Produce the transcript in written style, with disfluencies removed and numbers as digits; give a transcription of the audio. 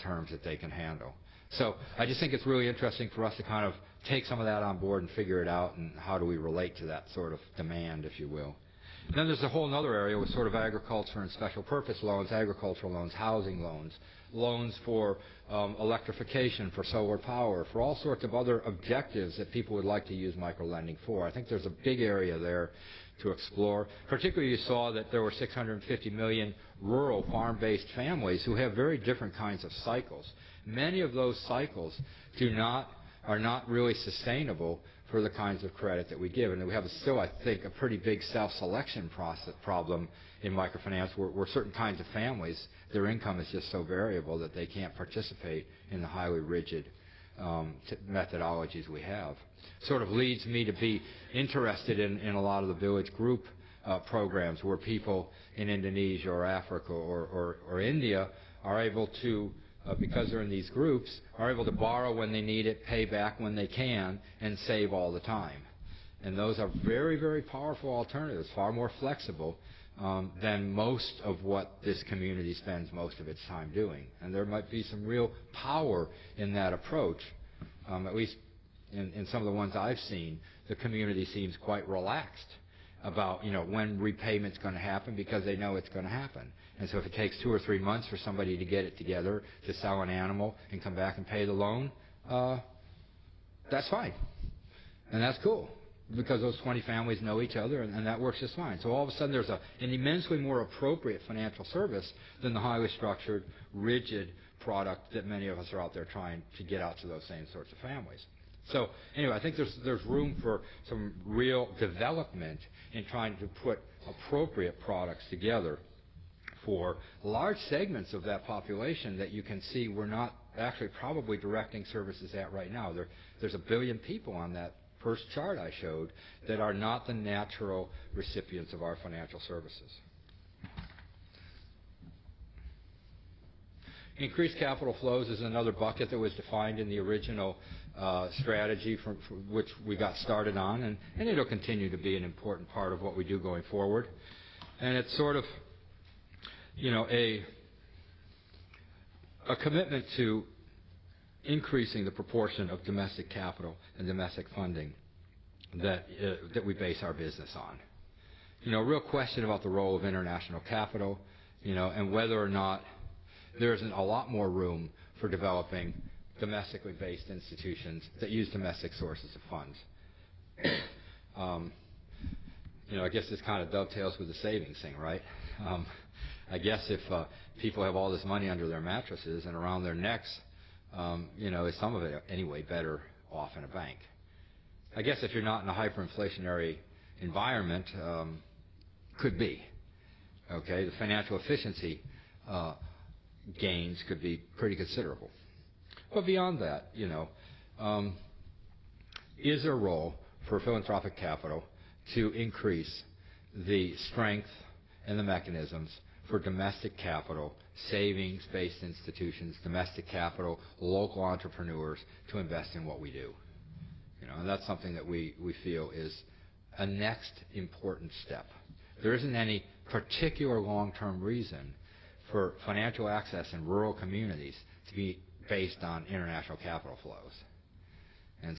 terms that they can handle. So I just think it's really interesting for us to kind of take some of that on board and figure it out, and how do we relate to that sort of demand, if you will. And then there's a whole other area with sort of agriculture and special purpose loans, agricultural loans, housing loans, loans for electrification, for solar power, for all sorts of other objectives that people would like to use microlending for. I think there's a big area there to explore. Particularly, you saw that there were 650 million rural farm-based families who have very different kinds of cycles. Many of those cycles are not really sustainable for the kinds of credit that we give. And we have still, I think, a pretty big self-selection problem in microfinance where certain kinds of families, their income is just so variable that they can't participate in the highly rigid methodologies we have. Sort of leads me to be interested in a lot of the village group programs where people in Indonesia or Africa or India are able to, because they're in these groups, are able to borrow when they need it, pay back when they can, and save all the time. And those are very, very powerful alternatives, far more flexible than most of what this community spends most of its time doing. And there might be some real power in that approach. At least in some of the ones I've seen, the community seems quite relaxed about, when repayment's going to happen, because they know it's going to happen. And so if it takes 2 or 3 months for somebody to get it together, to sell an animal and come back and pay the loan, that's fine. And that's cool, because those 20 families know each other, and that works just fine. So all of a sudden there's an immensely more appropriate financial service than the highly structured, rigid product that many of us are out there trying to get out to those same sorts of families. So anyway, I think there's room for some real development in trying to put appropriate products together for large segments of that population that you can see we're not actually probably directing services at right now. There's 1 billion people on that first chart I showed that are not the natural recipients of our financial services. Increased capital flows is another bucket that was defined in the original strategy for which we got started on, and it'll continue to be an important part of what we do going forward. And it's sort of, a commitment to increasing the proportion of domestic capital and domestic funding that we base our business on. A real question about the role of international capital, and whether or not there isn't a lot more room for developing domestically based institutions that use domestic sources of funds. I guess this kind of dovetails with the savings thing, right? I guess if people have all this money under their mattresses and around their necks, is some of it anyway better off in a bank? I guess if you're not in a hyperinflationary environment, could be. Okay, the financial efficiency gains could be pretty considerable. But beyond that, is there a role for philanthropic capital to increase the strength and the mechanisms for domestic capital, savings-based institutions, domestic capital, local entrepreneurs to invest in what we do? And that's something that we feel is a next important step. There isn't any particular long-term reason for financial access in rural communities to be based on international capital flows.